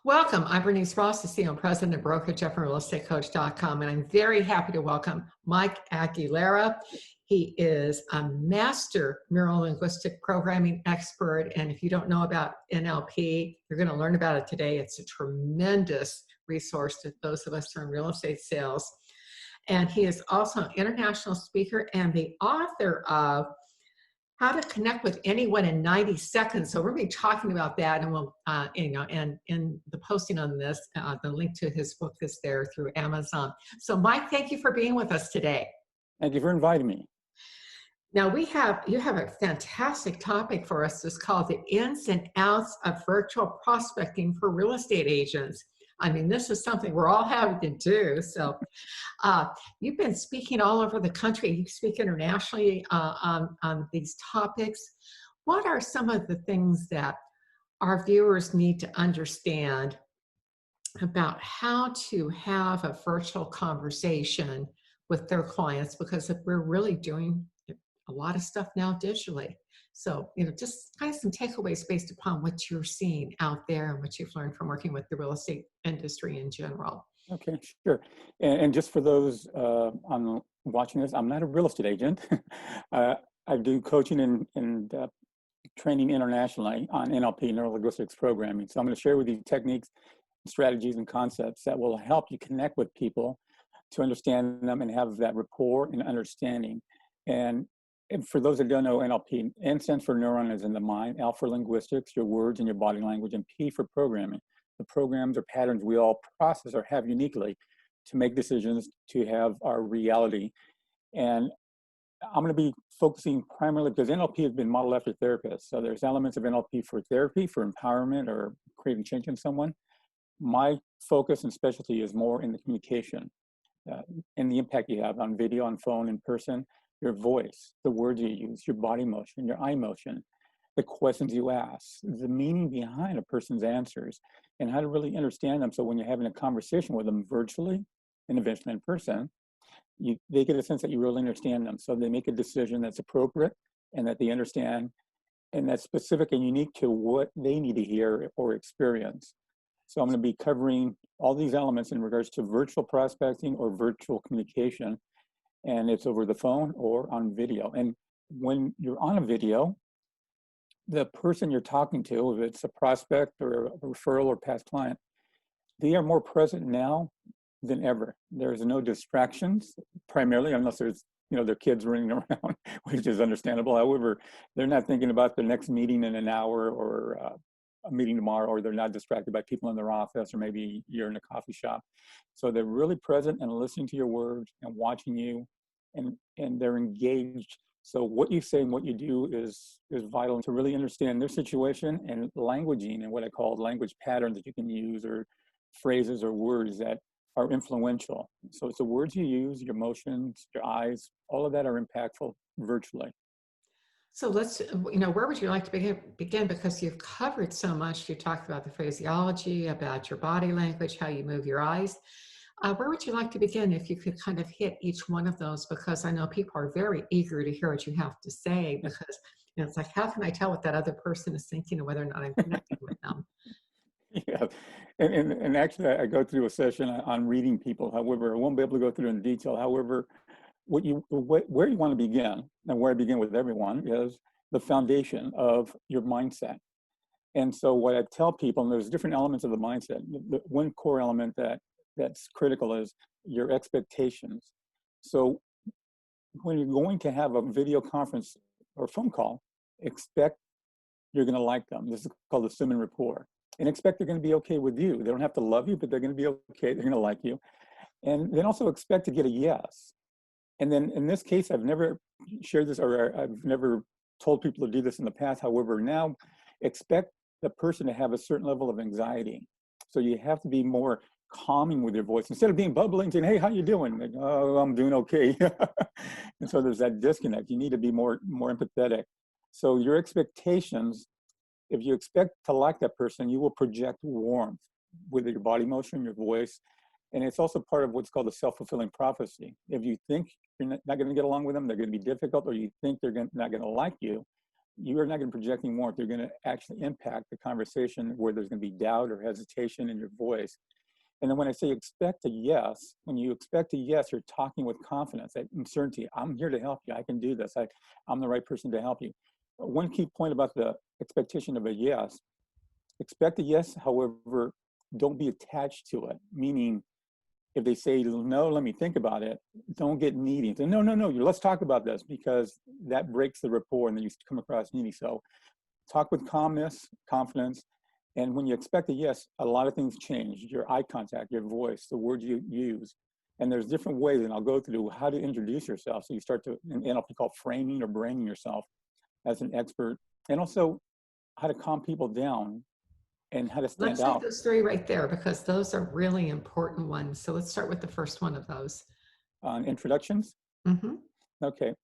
Welcome. I'm Bernice Ross, the CEO and President of Brokerage at RealEstateCoach.com, and I'm very happy to welcome Mike Aguilera. He is a master Neurolinguistic Programming expert, and if you don't know about NLP, you're going to learn about it today. It's a tremendous resource to those of us who are in real estate sales. And he is also an international speaker and the author of How to Connect with Anyone in 90 Seconds. So we're going to be talking about that, and we'll, and in the posting on this, the link to his book is there through Amazon. So Mike, thank you for being with us today. Thank you for inviting me. Now you have a fantastic topic for us. It's called the ins and outs of virtual prospecting for real estate agents. I mean, this is something we're all having to do. So you've been speaking all over the country. You speak internationally on these topics. What are some of the things that our viewers need to understand about how to have a virtual conversation with their clients? Because we're really doing a lot of stuff now digitally. So, just kind of some takeaways based upon what you're seeing out there and what you've learned from working with the real estate industry in general. Okay, sure. And just for those watching this, I'm not a real estate agent. I do coaching and training internationally on NLP, Neurolinguistics Programming. So I'm going to share with you techniques, strategies, and concepts that will help you connect with people to understand them and have that rapport and understanding. And for those that don't know NLP, N stands for neuron as in the mind, L for linguistics, your words and your body language, and P for programming. The programs or patterns we all process or have uniquely to make decisions to have our reality. And I'm going to be focusing primarily because NLP has been modeled after therapists. So there's elements of NLP for therapy, for empowerment, or creating change in someone. My focus and specialty is more in the communication and the impact you have on video, on phone, in person. Your voice, the words you use, your body motion, your eye motion, the questions you ask, the meaning behind a person's answers, and how to really understand them. So when you're having a conversation with them virtually and eventually in person, they get a sense that you really understand them. So they make a decision that's appropriate and that they understand and that's specific and unique to what they need to hear or experience. So I'm going to be covering all these elements in regards to virtual prospecting or virtual communication. And it's over the phone or on video. And when you're on a video, the person you're talking to, if it's a prospect or a referral or past client, they are more present now than ever. There's no distractions, primarily, unless there's, their kids running around, which is understandable. However, they're not thinking about the next meeting in an hour or a meeting tomorrow, or they're not distracted by people in their office, or maybe you're in a coffee shop. So they're really present and listening to your words and watching you, and they're engaged. So what you say and what you do is vital to really understand their situation, and languaging and what I call language patterns that you can use, or phrases or words that are influential. So it's the words you use, your emotions, your eyes, all of that are impactful virtually. So let's, where would you like to begin? Because you've covered so much. You talked about the phraseology, about your body language, how you move your eyes. Where would you like to begin if you could kind of hit each one of those? Because I know people are very eager to hear what you have to say, because it's like, how can I tell what that other person is thinking and whether or not I'm connecting with them? Yeah, and actually I go through a session on reading people. However, I won't be able to go through in detail. However, where you want to begin, and where I begin with everyone, is the foundation of your mindset. And so what I tell people, and there's different elements of the mindset. The one core element that's critical is your expectations. So when you're going to have a video conference or phone call, expect you're going to like them. This is called assuming rapport. And expect they're going to be okay with you. They don't have to love you, but they're going to be okay. They're going to like you. And then also expect to get a yes. And then in this case, I've never shared this, or I've never told people to do this in the past. However, now expect the person to have a certain level of anxiety. So you have to be more calming with your voice instead of being bubbling, saying, "Hey, how you doing?" Like, "Oh, I'm doing okay." And so there's that disconnect. You need to be more empathetic. So your expectations, if you expect to like that person, you will project warmth with your body motion, your voice. And it's also part of what's called a self-fulfilling prophecy. If you think you're not going to get along with them, they're going to be difficult, or you think they're not going to like you, you are not going to project any warmth. You're going to actually impact the conversation where there's going to be doubt or hesitation in your voice. And then when I say expect a yes, when you expect a yes, you're talking with confidence and certainty. I'm here to help you. I can do this. I'm the right person to help you. One key point about the expectation of a yes, expect a yes, however, don't be attached to it. Meaning, if they say, no, let me think about it, don't get needy. Say, no, let's talk about this, because that breaks the rapport and then you come across needy. So talk with calmness, confidence. And when you expect a yes, a lot of things change. Your eye contact, your voice, the words you use. And there's different ways, and I'll go through how to introduce yourself. So you start to, in NLP called framing or branding yourself as an expert, and also how to calm people down and how to stand Let's out. take those three right there, because those are really important ones. So let's start with the first one of those. On introductions? Mm-hmm. Okay.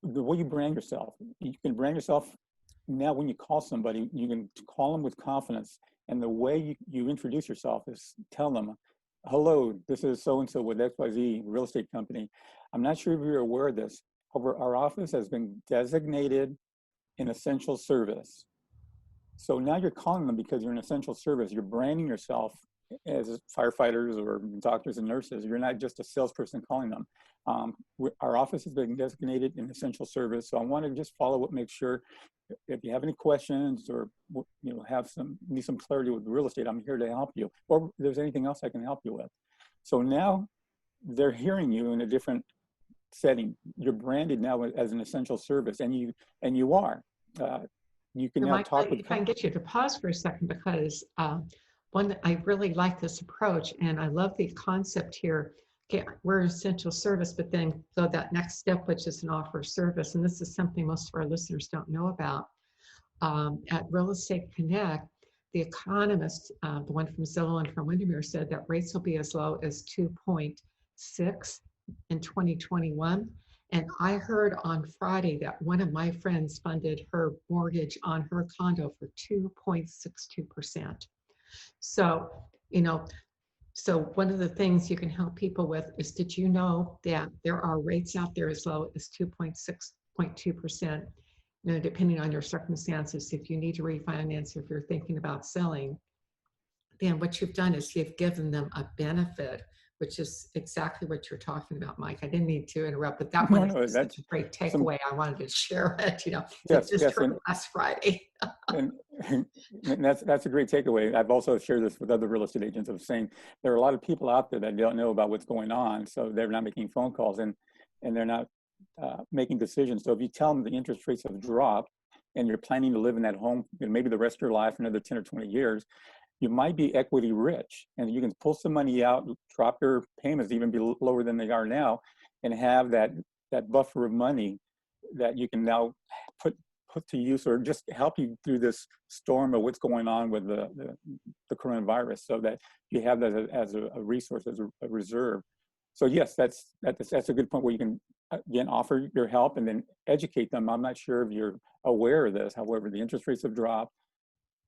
The way you brand yourself, you can brand yourself now. When you call somebody, you can call them with confidence. And the way you introduce yourself is tell them, hello, this is so-and-so with XYZ real estate company. I'm not sure if you're aware of this. However, our office has been designated an essential service. So now you're calling them because you're an essential service. You're branding yourself as firefighters or doctors and nurses. You're not just a salesperson calling them. Our office has been designated an essential service. So I want to just follow up, make sure if you have any questions or need some clarity with real estate, I'm here to help you. Or if there's anything else I can help you with. So now they're hearing you in a different setting. You're branded now as an essential service, and you are. You can now talk with. If I can get you to pause for a second, because I really like this approach, and I love the concept here. Okay, we're an essential service, but then go that next step, which is an offer of service. And this is something most of our listeners don't know about. At Real Estate Connect, the economist, the one from Zillow and from Windermere, said that rates will be as low as 2.6 in 2021. And I heard on Friday that one of my friends funded her mortgage on her condo for 2.62%. So, so one of the things you can help people with is, did you know that there are rates out there as low as 2.2%? Depending on your circumstances, if you need to refinance, if you're thinking about selling, then what you've done is you've given them a benefit, which is exactly what you're talking about, Mike. I didn't mean to interrupt, but that one is such a great takeaway. I wanted to share it. Yes, just turned last Friday. and that's a great takeaway. I've also shared this with other real estate agents of saying there are a lot of people out there that don't know about what's going on, so they're not making phone calls and they're not making decisions. So if you tell them the interest rates have dropped and you're planning to live in that home, maybe the rest of your life, another 10 or 20 years, you might be equity rich, and you can pull some money out, drop your payments even be lower than they are now, and have that buffer of money that you can now put to use, or just help you through this storm of what's going on with the coronavirus, so that you have that as a resource, as a reserve. So yes, that's a good point where you can again offer your help and then educate them. I'm not sure if you're aware of this. However, the interest rates have dropped.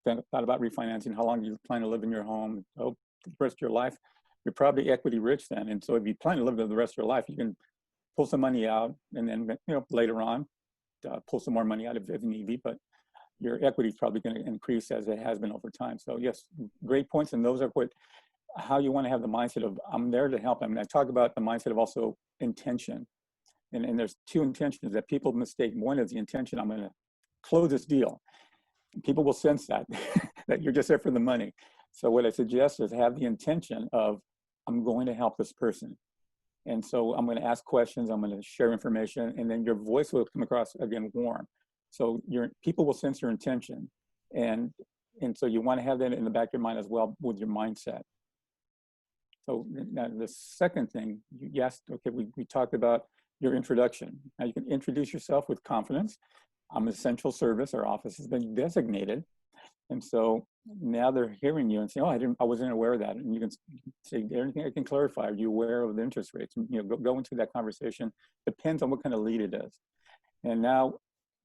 Thought about refinancing. How long do you plan to live in your home? Oh, the rest of your life. You're probably equity rich then. And so if you plan to live there the rest of your life, you can pull some money out, and then later on pull some more money out if need be. But your equity is probably going to increase as it has been over time. So yes, great points. And those are how you want to have the mindset of, I'm there to help. I mean, I talk about the mindset of also intention. And there's two intentions that people mistake. One is the intention, I'm going to close this deal. People will sense that, that you're just there for the money. So what I suggest is have the intention of, I'm going to help this person. And so I'm going to ask questions, I'm going to share information, and then your voice will come across, again, warm. So people will sense your intention. And so you want to have that in the back of your mind as well with your mindset. So now the second thing, you asked, okay, we talked about your introduction. Now you can introduce yourself with confidence. I'm an essential service. Our office has been designated. And so now they're hearing you and saying, oh, I wasn't aware of that. And you can say, anything I can clarify? Are you aware of the interest rates? And, go into that conversation. Depends on what kind of lead it is. And now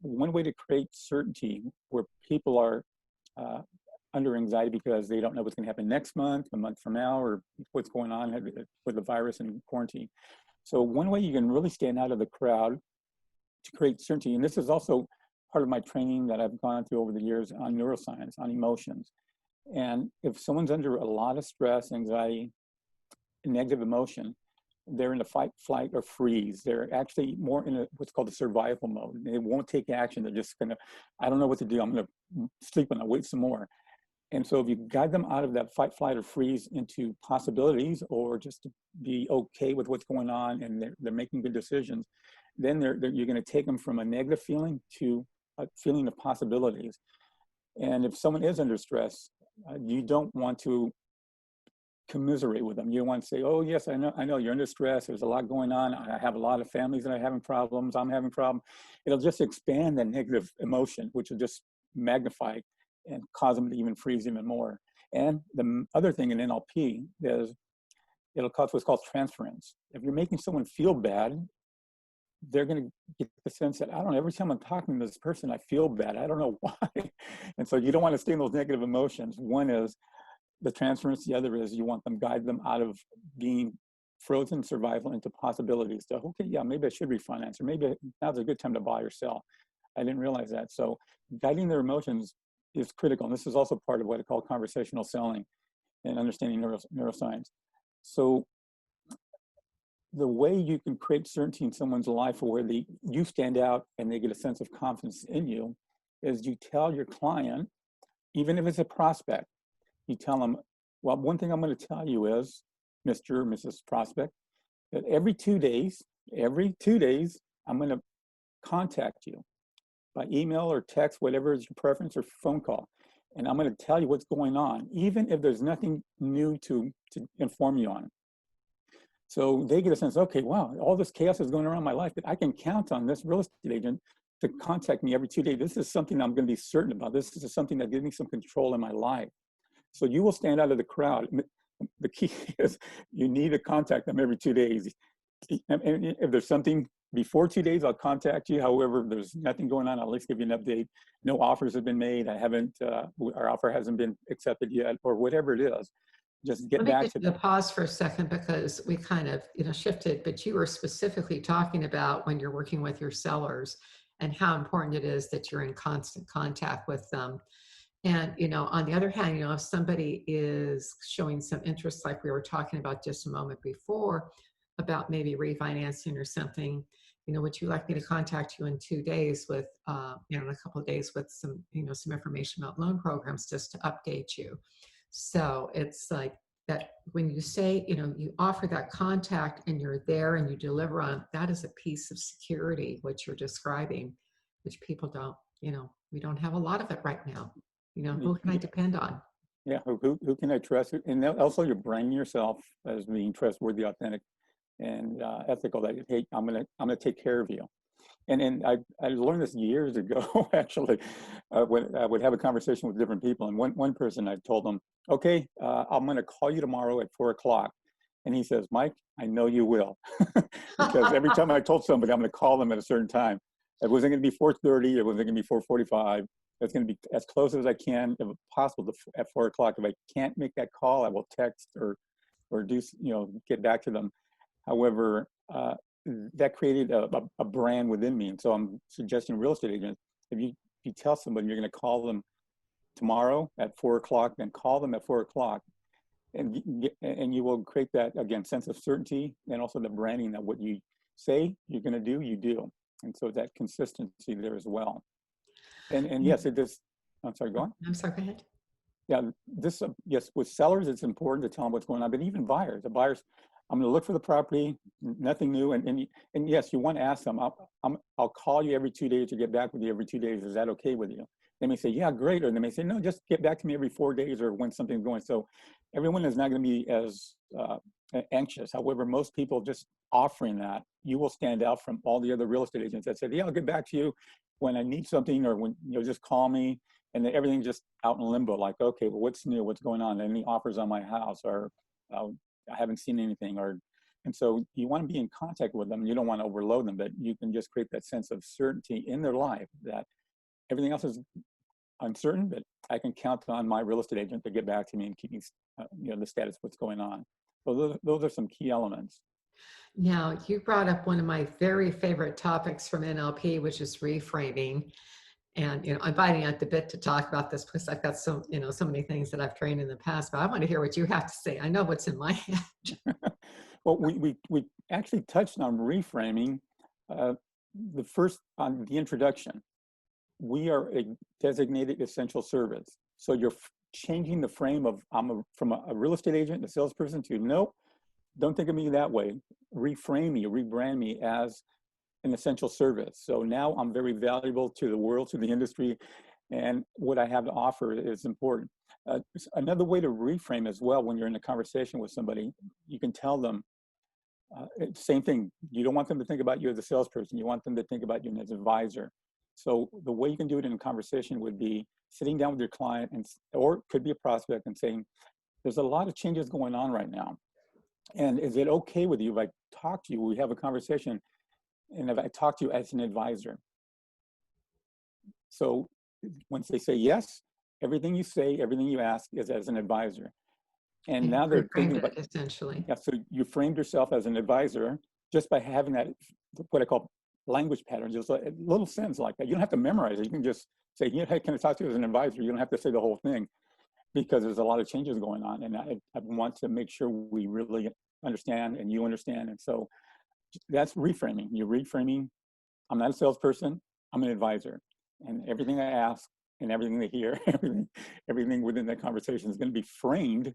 one way to create certainty where people are under anxiety because they don't know what's going to happen next month, a month from now, or what's going on with the virus and quarantine. So one way you can really stand out of the crowd to create certainty, and this is also part of my training that I've gone through over the years on neuroscience, on emotions. And if someone's under a lot of stress, anxiety, negative emotion, they're in a fight, flight, or freeze. They're actually more in what's called a survival mode. They won't take action. They're just gonna, I don't know what to do. I'm gonna sleep and I'll wait some more. And so if you guide them out of that fight, flight, or freeze into possibilities, or just to be okay with what's going on, and they're making good decisions, then you're gonna take them from a negative feeling to a feeling of possibilities. And if someone is under stress, you don't want to commiserate with them. You don't want to say, oh yes, I know you're under stress, there's a lot going on, I have a lot of families that are having problems, I'm having problems. It'll just expand that negative emotion, which will just magnify and cause them to even freeze even more. And the other thing in NLP is it'll cause what's called transference. If you're making someone feel bad, they're going to get the sense that, I don't know, every time I'm talking to this person, I feel bad. I don't know why. And so you don't want to stay in those negative emotions. One is the transference. The other is you want them, guide them out of being frozen survival into possibilities. So, okay, yeah, maybe I should refinance, or maybe now's a good time to buy or sell. I didn't realize that. So guiding their emotions is critical. And this is also part of what I call conversational selling and understanding neuroscience. So the way you can create certainty in someone's life where you stand out and they get a sense of confidence in you is you tell your client, even if it's a prospect, you tell them, well, one thing I'm going to tell you is, Mr. or Mrs. Prospect, that every 2 days, I'm going to contact you by email or text, whatever is your preference, or phone call. And I'm going to tell you what's going on, even if there's nothing new to inform you on. So they get a sense, okay, wow, all this chaos is going around my life, but I can count on this real estate agent to contact me every 2 days. This is something I'm going to be certain about. This is something that gives me some control in my life. So you will stand out of the crowd. The key is you need to contact them every 2 days. And if there's something before 2 days, I'll contact you. However, if there's nothing going on, I'll at least give you an update. No offers have been made. Our offer hasn't been accepted yet, or whatever it is. Just get back to the pause for a second, because we kind of shifted, but you were specifically talking about when you're working with your sellers and how important it is that you're in constant contact with them. And on the other hand, if somebody is showing some interest, like we were talking about just a moment before, about maybe refinancing or something, would you like me to contact you in 2 days with in a couple of days with some some information about loan programs, just to update you. So it's like that when you say, you offer that contact and you're there and you deliver on, that is a piece of security, what you're describing, which people don't, we don't have a lot of it right now. Who can I depend on? Yeah, who can I trust? And also you're branding yourself as being trustworthy, authentic, and ethical, that, hey, I'm gonna take care of you. And I learned this years ago, actually, when I would have a conversation with different people. And one person, I told them, okay, I'm going to call you tomorrow at 4 o'clock. And he says, Mike, I know you will. Because every time I told somebody I'm going to call them at a certain time, it wasn't going to be 4:30, it wasn't going to be 4:45. It's going to be as close as I can, if possible, at 4 o'clock. If I can't make that call, I will text or do, get back to them. However, that created a brand within me. And so I'm suggesting real estate agents, if you tell somebody you're going to call them tomorrow at 4 o'clock, then call them at 4 o'clock. And you will create that, again, sense of certainty, and also the branding that what you say you're going to do, you do. And so that consistency there as well. And yes, it does. I'm sorry, go on. I'm sorry, go ahead. Yeah, yes, with sellers, it's important to tell them what's going on, but even buyers, I'm going to look for the property, nothing new. And yes, you want to ask them, I'll call you every 2 days or get back with you every 2 days. Is that okay with you? They may say, yeah, great. Or they may say, no, just get back to me every 4 days or when something's going. So everyone is not going to be as anxious. However, most people just offering that, you will stand out from all the other real estate agents that said, yeah, I'll get back to you when I need something, or when just call me. And then everything's just out in limbo, like, okay, well, what's new? What's going on? Any offers on my house? Or I haven't seen anything. And so you want to be in contact with them. You don't want to overload them, but you can just create that sense of certainty in their life that everything else is uncertain, but I can count on my real estate agent to get back to me and keep me, the status of what's going on. So those are some key elements. Now, you brought up one of my very favorite topics from NLP, which is reframing. And, I'm biting at the bit to talk about this because I've got so, so many things that I've trained in the past, but I want to hear what you have to say. I know what's in my head. Well, we actually touched on reframing the first on the introduction. We are a designated essential service. So you're changing the frame of from a real estate agent, a salesperson to no, don't think of me that way. Reframe me, rebrand me as an essential service. So now I'm very valuable to the world, to the industry, and what I have to offer is important. Another way to reframe as well, when you're in a conversation with somebody, you can tell them, same thing, you don't want them to think about you as a salesperson, you want them to think about you as an advisor. So the way you can do it in a conversation would be sitting down with your client, or it could be a prospect, and saying, there's a lot of changes going on right now. And is it okay with you if I talk to you, we have a conversation, and if I talk to you as an advisor? So once they say yes, everything you say, everything you ask is as an advisor. And now they're thinking about, essentially. yeah, so you framed yourself as an advisor just by having that, what I call language patterns, just a little sentence like that. You don't have to memorize it. You can just say, yeah, hey, can I talk to you as an advisor? You don't have to say the whole thing, because there's a lot of changes going on. And I want to make sure we really understand and you understand. And so that's reframing. You're reframing, I'm not a salesperson, I'm an advisor. And everything I ask and everything they hear, everything within that conversation is going to be framed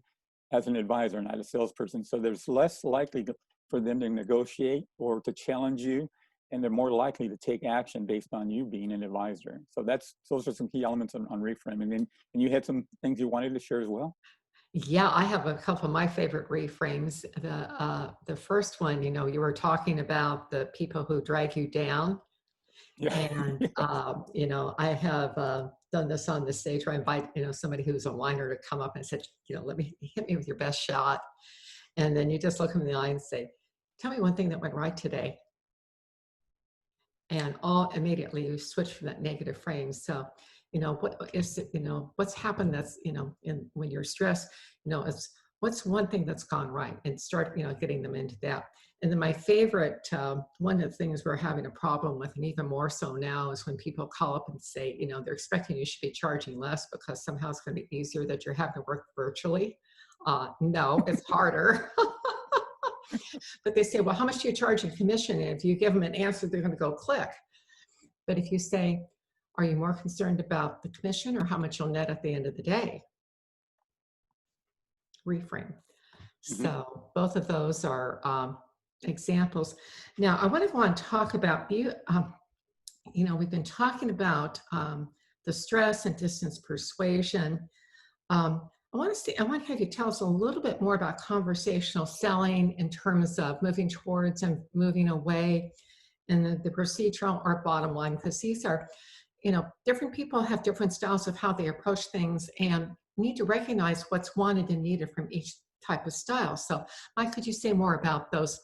as an advisor, not a salesperson. So there's less likely for them to negotiate or to challenge you, and they're more likely to take action based on you being an advisor. So those are some key elements on reframing. And you had some things you wanted to share as well? Yeah, I have a couple of my favorite reframes. The first one, you were talking about the people who drag you down. Yeah. And, I have done this on the stage where I invite, somebody who's a whiner to come up and said, let me hit me with your best shot. And then you just look them in the eye and say, tell me one thing that went right today. And all immediately you switch from that negative frame. So, what is, what's happened that's, when you're stressed, it's what's one thing that's gone right, and start, getting them into that. And then my favorite, one of the things we're having a problem with, and even more so now, is when people call up and say, they're expecting you should be charging less because somehow it's going to be easier that you're having to work virtually. No, it's harder. But they say, well, how much do you charge in commission? And if you give them an answer, they're going to go click. But if you say, are you more concerned about the commission or how much you'll net at the end of the day? Reframe. Mm-hmm. So both of those are examples. Now, I want to go on and talk about you. We've been talking about the stress and distance persuasion. I want to have you tell us a little bit more about conversational selling in terms of moving towards and moving away, and the procedural or bottom line, because these are, different people have different styles of how they approach things and need to recognize what's wanted and needed from each type of style. So, Mike, could you say more about those,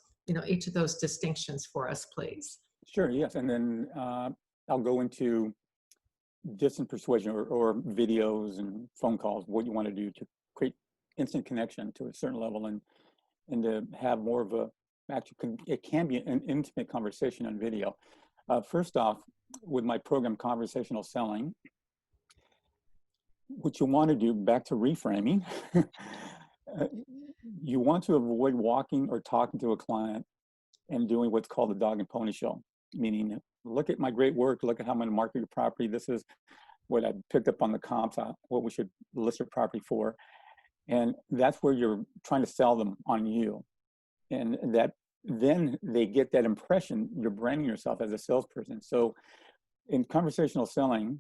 each of those distinctions for us, please? Sure, yes. And then I'll go into distant persuasion or videos and phone calls, what you want to do to create instant connection to a certain level, and to have more of it can be an intimate conversation on video. First off, with my program, Conversational Selling, what you want to do, back to reframing, you want to avoid walking or talking to a client and doing what's called the dog and pony show, meaning, look at my great work, look at how I'm going to market your property, this is what I picked up on the comps, what we should list your property for. And that's where you're trying to sell them on you. And then they get that impression, you're branding yourself as a salesperson. So in conversational selling,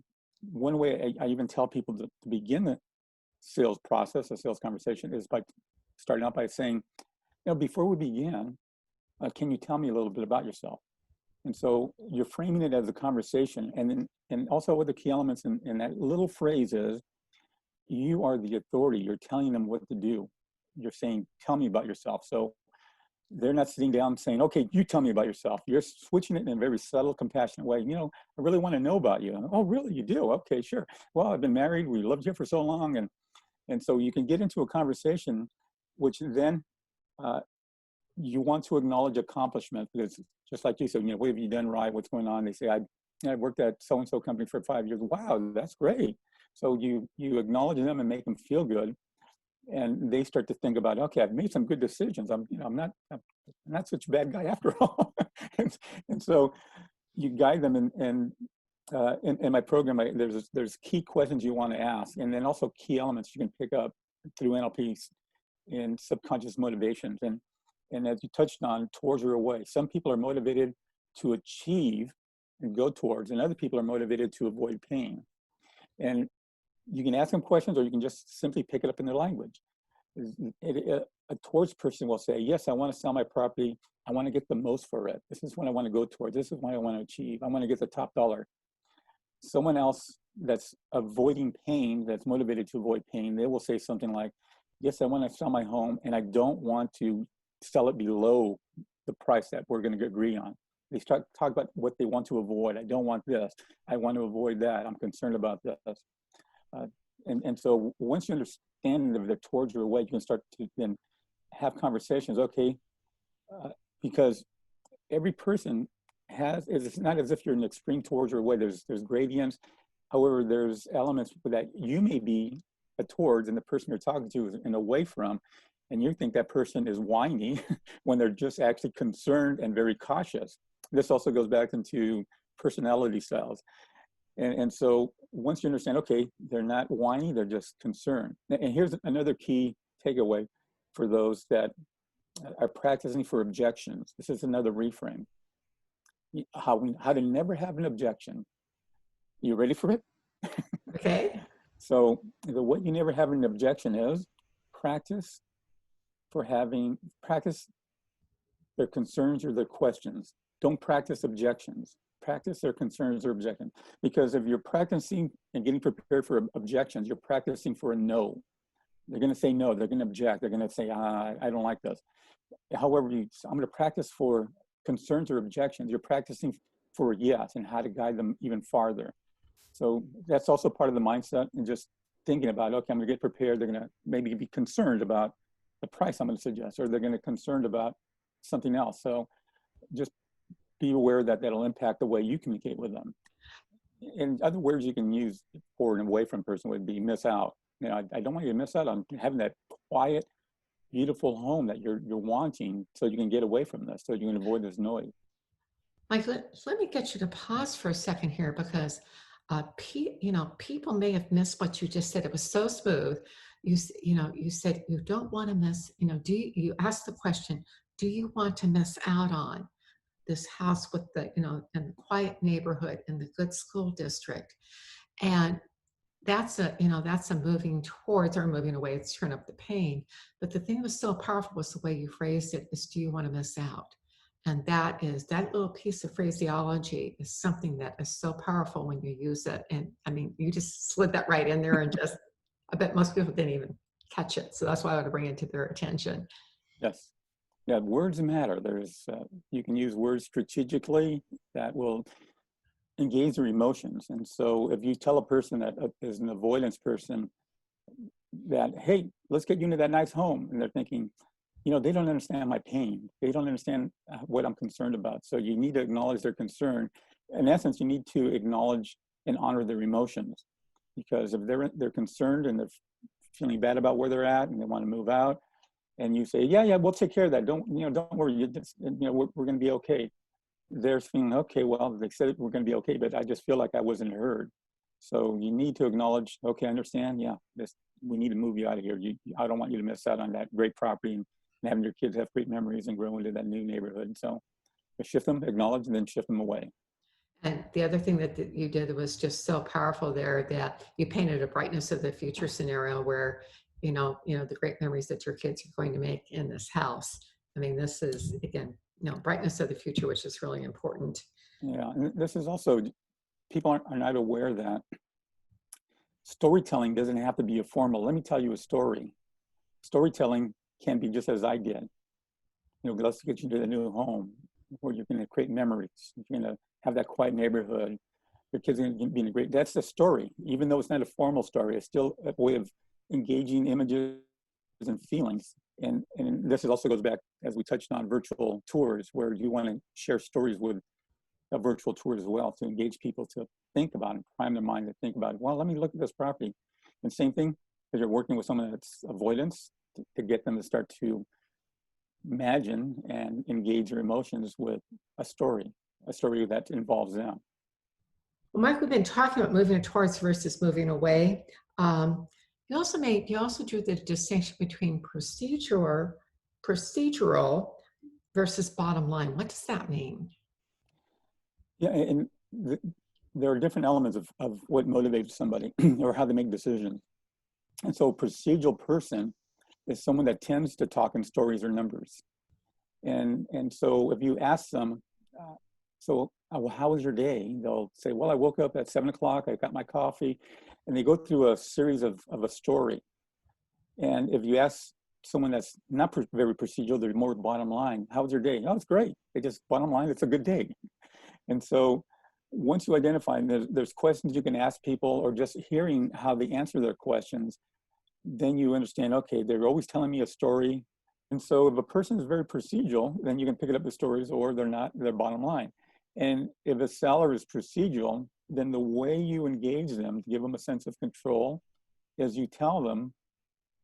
one way I even tell people to begin the sales process, a sales conversation, is by starting out by saying, before we begin, can you tell me a little bit about yourself? And so you're framing it as a conversation. And also what the key elements in that little phrase is, you are the authority. You're telling them what to do. You're saying, tell me about yourself. So they're not sitting down saying, okay, you tell me about yourself. You're switching it in a very subtle, compassionate way. I really want to know about you. Oh, really? You do? Okay, sure. Well, I've been married. We lived here for so long. And so you can get into a conversation, which then you want to acknowledge accomplishment, because just like you said, what have you done right? What's going on? They say, I worked at so-and-so company for 5 years. Wow, that's great. So you acknowledge them and make them feel good. And they start to think about, okay, I've made some good decisions. I'm not such a bad guy after all. and so you guide them, and in my program, there's key questions you want to ask, and then also key elements you can pick up through NLPs in subconscious motivations. And as you touched on, towards or away. Some people are motivated to achieve and go towards, and other people are motivated to avoid pain. And you can ask them questions, or you can just simply pick it up in their language. A towards person will say, yes, I want to sell my property. I want to get the most for it. This is what I want to go towards. This is what I want to achieve. I want to get the top dollar. Someone else that's avoiding pain, that's motivated to avoid pain, they will say something like, yes, I want to sell my home, and I don't want to sell it below the price that we're going to agree on. They start talk about what they want to avoid. I don't want this. I want to avoid that. I'm concerned about this. And so once you understand the towards or away, you can start to then have conversations. Okay, because every person it's not as if you're in an extreme towards or away. There's gradients. However, there's elements that you may be a towards, and the person you're talking to is an away from, and you think that person is whiny when they're just actually concerned and very cautious. This also goes back into personality styles. And so once you understand, okay, they're not whiny, they're just concerned. And here's another key takeaway for those that are practicing for objections. This is another reframe. How to never have an objection. You ready for it? Okay. So the way you never have an objection is practice their concerns or their questions. Don't practice objections. Practice their concerns or objections. Because if you're practicing and getting prepared for objections, you're practicing for a no. They're going to say no. They're going to object. They're going to say, I don't like this. However, I'm going to practice for concerns or objections. You're practicing for a yes and how to guide them even farther. So that's also part of the mindset, and just thinking about, okay, I'm going to get prepared. They're going to maybe be concerned about the price I'm going to suggest, or they're going to be concerned about something else. So just be aware that that'll impact the way you communicate with them. In other words, you can use for and away from person would be miss out. You know, I don't want you to miss out on having that quiet, beautiful home that you're wanting, so you can get away from this, so you can avoid this noise. Mike, let me get you to pause for a second here, because people may have missed what you just said. It was so smooth. You said you don't want to miss. You asked the question, do you want to miss out on this house with the in the quiet neighborhood in the good school district? And that's a moving towards or moving away. It's turn up the pain. But the thing that was so powerful was the way you phrased it, is do you want to miss out? And that little piece of phraseology is something that is so powerful when you use it. And I mean, you just slid that right in there, and just, I bet most people didn't even catch it. So that's why I want to bring it to their attention. Yes. Yeah, words matter. You can use words strategically that will engage their emotions. And so if you tell a person that is an avoidance person that, hey, let's get you into that nice home, and they're thinking, they don't understand my pain. They don't understand what I'm concerned about. So you need to acknowledge their concern. In essence, you need to acknowledge and honor their emotions, because if they're concerned and they're feeling bad about where they're at and they want to move out, and you say, yeah, we'll take care of that. Don't worry. We're going to be okay. They're feeling, okay, well, they said we're going to be okay, but I just feel like I wasn't heard. So you need to acknowledge, okay, I understand. Yeah, we need to move you out of here. I don't want you to miss out on that great property and having your kids have great memories and grow into that new neighborhood. So shift them, acknowledge, and then shift them away. And the other thing that you did was just so powerful there, that you painted a brightness of the future scenario where, the great memories that your kids are going to make in this house. I mean, this is, again, brightness of the future, which is really important. Yeah, and this is also, people are not aware that storytelling doesn't have to be a formal. Let me tell you a story. Storytelling can be just as I did. Let's get you to the new home where you're going to create memories. You're going to have that quiet neighborhood. Your kids are going to be in a great. That's the story. Even though it's not a formal story, it's still a way of engaging images and feelings. And this also goes back, as we touched on, virtual tours, where you want to share stories with a virtual tour as well, to engage people to think about it, prime their mind to think about it. Well, let me look at this property. And same thing, if you're working with someone that's avoidance, to get them to start to imagine and engage their emotions with a story that involves them. Well, Mike, we've been talking about moving towards versus moving away. You also drew the distinction between procedural versus bottom line. What does that mean? Yeah, and there are different elements of what motivates somebody or how they make decisions. And so a procedural person is someone that tends to talk in stories or numbers. And so if you ask them, well, how was your day? They'll say, well, I woke up at 7 o'clock, I got my coffee, and they go through a series of a story. And if you ask someone that's not very procedural, they're more bottom line, how was your day? Oh, it's great. They just, bottom line, it's a good day. And so once you identify, there's questions you can ask people, or just hearing how they answer their questions, then you understand, okay, they're always telling me a story. And so if a person is very procedural, then you can pick it up the stories, or they're not, they're bottom line. And if a seller is procedural, then the way you engage them to give them a sense of control is you tell them,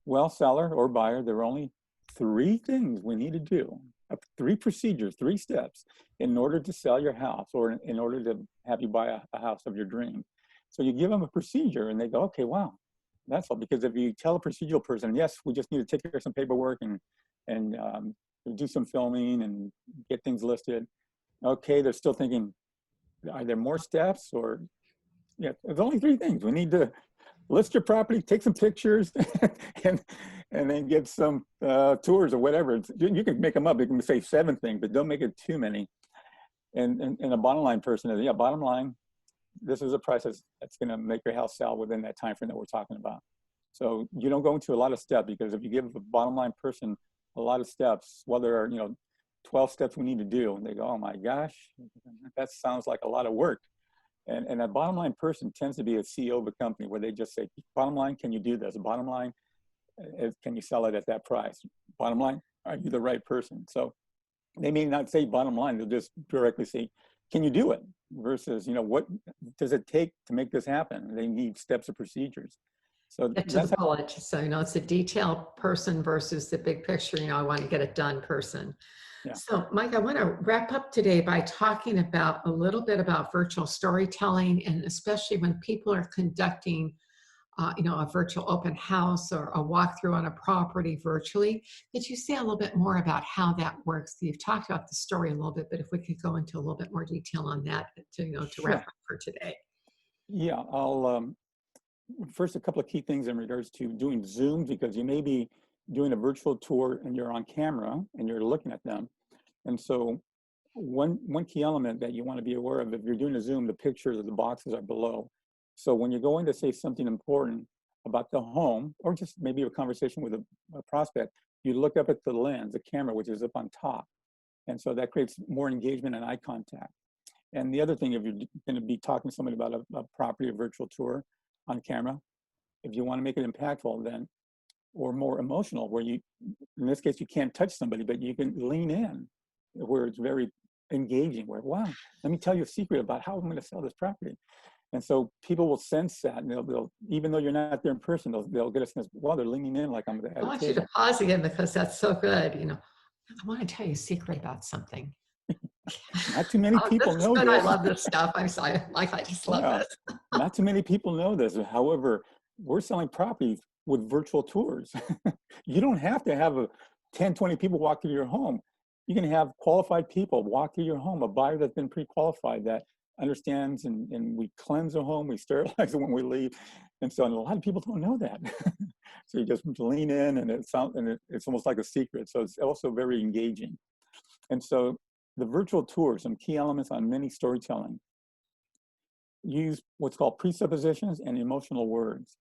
well, seller or buyer, there are only 3 things we need to do, 3 procedures, 3 steps in order to sell your house, or in order to have you buy a house of your dream. So you give them a procedure and they go, okay, wow, that's all. Because if you tell a procedural person, yes, we just need to take care of some paperwork and do some filming and get things listed. Okay, they're still thinking, are there more steps? Or, yeah, there's only 3 things. We need to list your property, take some pictures, and then get some tours or whatever. You can make them up. You can say 7 things, but don't make it too many. And a bottom line person is, yeah, bottom line, this is a price that's going to make your house sell within that time frame that we're talking about. So you don't go into a lot of steps, because if you give a bottom line person a lot of steps, well, there are 12 steps we need to do, and they go, oh my gosh, that sounds like a lot of work. And a bottom line person tends to be a CEO of a company, where they just say, bottom line, can you do this? Bottom line, can you sell it at that price? Bottom line, are you the right person? So they may not say bottom line, they'll just directly say, can you do it? Versus, what does it take to make this happen? They need steps or procedures. So Get to the bullet. So, it's a detailed person versus the big picture, I want to get it done person. Yeah. So, Mike, I want to wrap up today by talking about a little bit about virtual storytelling, and especially when people are conducting, a virtual open house or a walkthrough on a property virtually. Could you say a little bit more about how that works? You've talked about the story a little bit, but if we could go into a little bit more detail on that to wrap up for today. Yeah, I'll first, a couple of key things in regards to doing Zoom, because you may be doing a virtual tour and you're on camera and you're looking at them. And so one key element that you want to be aware of, if you're doing a Zoom, the pictures of the boxes are below. So when you're going to say something important about the home, or just maybe a conversation with a prospect, you look up at the lens, the camera, which is up on top. And so that creates more engagement and eye contact. And the other thing, if you're going to be talking to somebody about a property or virtual tour on camera, if you want to make it impactful, then, or more emotional, where in this case, you can't touch somebody, but you can lean in, where it's very engaging, where, wow, let me tell you a secret about how I'm going to sell this property. And so people will sense that, and they'll even though you're not there in person, they'll get a sense, wow, they're leaning in like I'm at the table. I want you to pause again, because that's so good. I want to tell you a secret about something. Not too many people know this. I love this stuff. I'm sorry, Mike, I just love this. Not too many people know this. However, we're selling properties with virtual tours. You don't have to have 10, 20 people walk through your home. You can have qualified people walk through your home, a buyer that's been pre-qualified, that understands, and we cleanse the home, we sterilize it when we leave. And so a lot of people don't know that. So you just lean in, and it's almost like a secret. So it's also very engaging. And so the virtual tour, some key elements on mini storytelling. Use what's called presuppositions and emotional words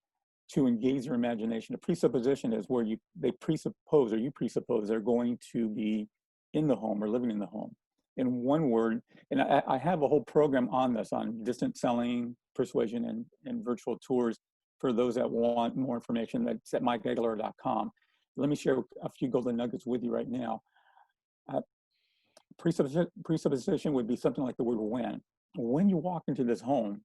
to engage your imagination. A presupposition is where they presuppose, or you presuppose, they're going to be in the home or living in the home. In one word, and I have a whole program on this, on distant selling, persuasion, and virtual tours, for those that want more information. That's at mikeaguilera.com. Let me share a few golden nuggets with you right now. presupposition would be something like the word when. When you walk into this home,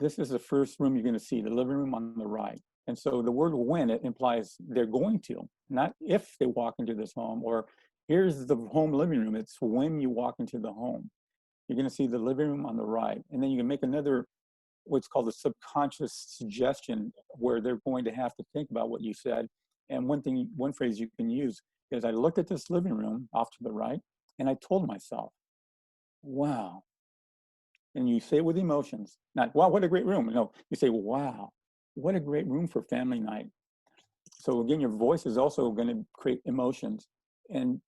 this is the first room you're going to see, the living room on the right. And so the word when, it implies they're going to, not if they walk into this home, or here's the home living room. It's when you walk into the home. You're going to see the living room on the right. And then you can make another, what's called a subconscious suggestion, where they're going to have to think about what you said. And one phrase you can use is, I looked at this living room off to the right, and I told myself, wow. And you say it with emotions, not, wow, what a great room. No, you say, wow, what a great room for family night. So again, your voice is also going to create emotions. And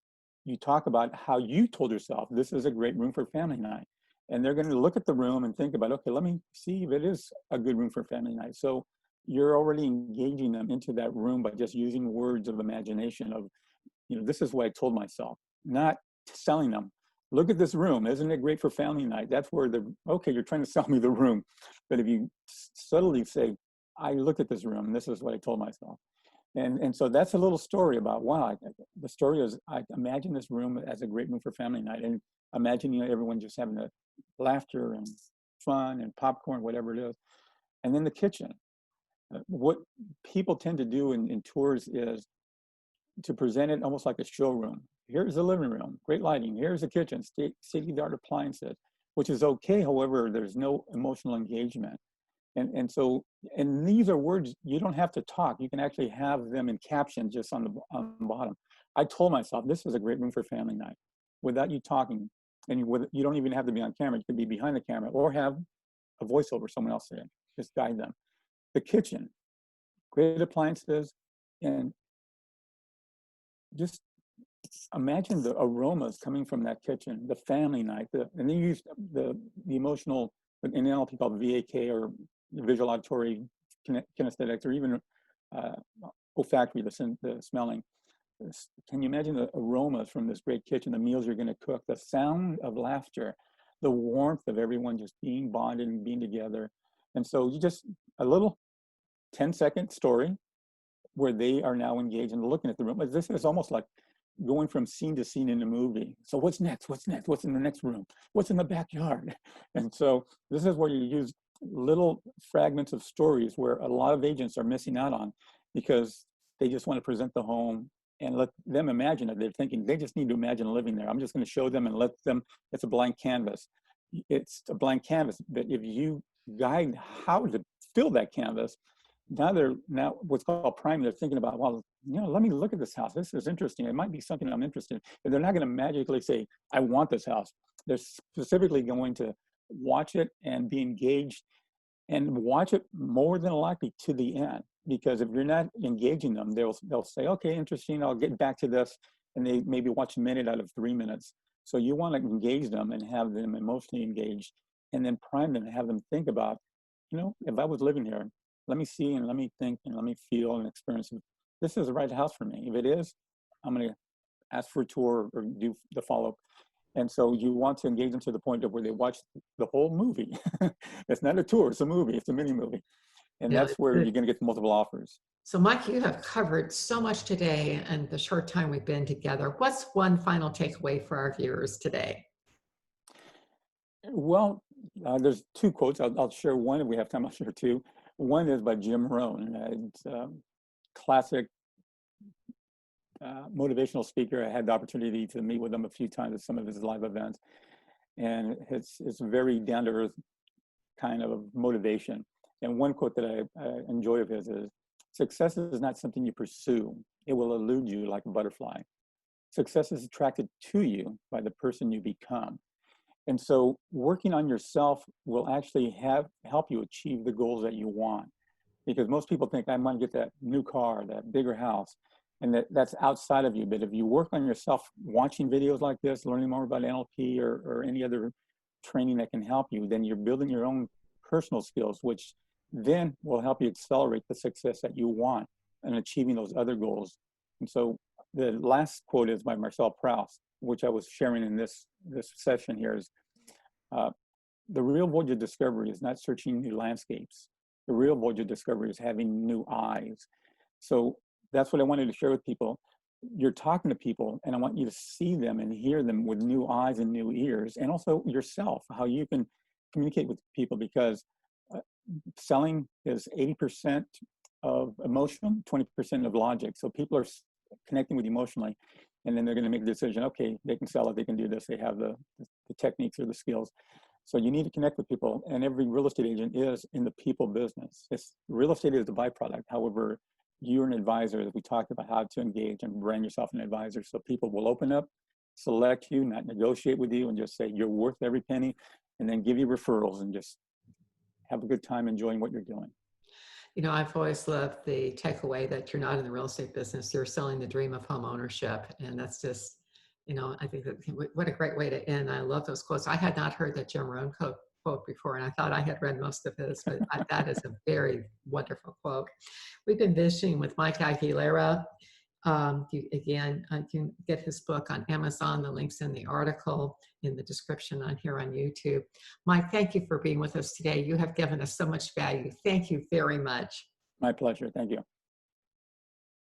you talk about how you told yourself, this is a great room for family night. And they're going to look at the room and think about, okay, let me see if it is a good room for family night. So you're already engaging them into that room by just using words of imagination of, this is what I told myself, not selling them. Look at this room. Isn't it great for family night? That's where okay, you're trying to sell me the room. But if you subtly say, I looked at this room, and this is what I told myself. And so that's a little story about, wow, the story is, I imagine this room as a great room for family night. And imagine, everyone just having a laughter and fun and popcorn, whatever it is. And then the kitchen. What people tend to do in tours is to present it almost like a showroom. Here's the living room, great lighting. Here's the kitchen, state-of-the-art appliances, which is okay. However, there's no emotional engagement. And these are words, you don't have to talk. You can actually have them in captions just on the bottom. I told myself, this is a great room for family night, without you talking. And you don't even have to be on camera. You could be behind the camera or have a voiceover, someone else saying, just guide them. The kitchen, great appliances, and just imagine the aromas coming from that kitchen, the family night, and then you use the emotional, in NLP called VAK, or visual auditory kinesthetics, or even olfactory, the smelling. Can you imagine the aromas from this great kitchen, the meals you're going to cook, the sound of laughter, the warmth of everyone just being bonded and being together. And so you just, a little 10-second story where they are now engaged and looking at the room. But this is almost like going from scene to scene in a movie. So what's next? What's next? What's in the next room? What's in the backyard? And so this is where you use little fragments of stories where a lot of agents are missing out on, because they just want to present the home and let them imagine it. They're thinking they just need to imagine living there. I'm just going to show them and let them, it's a blank canvas. It's a blank canvas, but if you guide how to fill that canvas, now what's called prime, they're thinking about, well, let me look at this house. This is interesting. It might be something I'm interested in. But they're not going to magically say, I want this house. They're specifically going to watch it and be engaged, and watch it more than likely to the end. Because if you're not engaging them, they'll say, okay, interesting, I'll get back to this. And they maybe watch a minute out of 3 minutes. So you want to engage them and have them emotionally engaged, and then prime them and have them think about, if I was living here, let me see and let me think and let me feel and experience. This is the right house for me. If it is, I'm going to ask for a tour or do the follow-up. And so you want to engage them to the point of where they watch the whole movie. It's not a tour, it's a movie, it's a mini movie. And that's where you're going to get multiple offers. So Mike, you have covered so much today and the short time we've been together. What's one final takeaway for our viewers today? Well, there's two quotes. I'll share one if we have time. I'll share two. One is by Jim Rohn. It's a classic motivational speaker. I had the opportunity to meet with him a few times at some of his live events. And it's very down-to-earth kind of motivation. And one quote that I enjoy of his is, success is not something you pursue. It will elude you like a butterfly. Success is attracted to you by the person you become. And so working on yourself will actually help you achieve the goals that you want. Because most people think, I want to get that new car, that bigger house, and that's outside of you. But if you work on yourself, watching videos like this, learning more about NLP or any other training that can help you, then you're building your own personal skills, which then will help you accelerate the success that you want and achieving those other goals. And so the last quote is by Marcel Proust, which I was sharing in this session here, is the real voyage of discovery is not searching new landscapes. The real voyage of discovery is having new eyes. So that's what I wanted to share with people. you're talking to people, and I want you to see them and hear them with new eyes and new ears, and also yourself, how you can communicate with people, because selling is 80% of emotion, 20% of logic. So people are connecting with you emotionally, and then they're going to make a decision. Okay, they can sell it, they can do this, they have the techniques or the skills. So you need to connect with people, and every real estate agent is in the people business. Real estate is the byproduct. However, you're an advisor, that we talked about how to engage and brand yourself an advisor. So people will open up, select you, not negotiate with you, and just say you're worth every penny, and then give you referrals and just have a good time enjoying what you're doing. You know, I've always loved the takeaway that you're not in the real estate business, you're selling the dream of home ownership. And that's just, you know, I think that what a great way to end. I love those quotes. I had not heard that Jim Rohn quote before, and I thought I had read most of his, but that is a very wonderful quote. We've been visiting with Mike Aguilera. You can get his book on Amazon. The link's in the article in the description on here on YouTube. Mike, thank you for being with us today. You have given us so much value. Thank you very much. My pleasure. Thank you.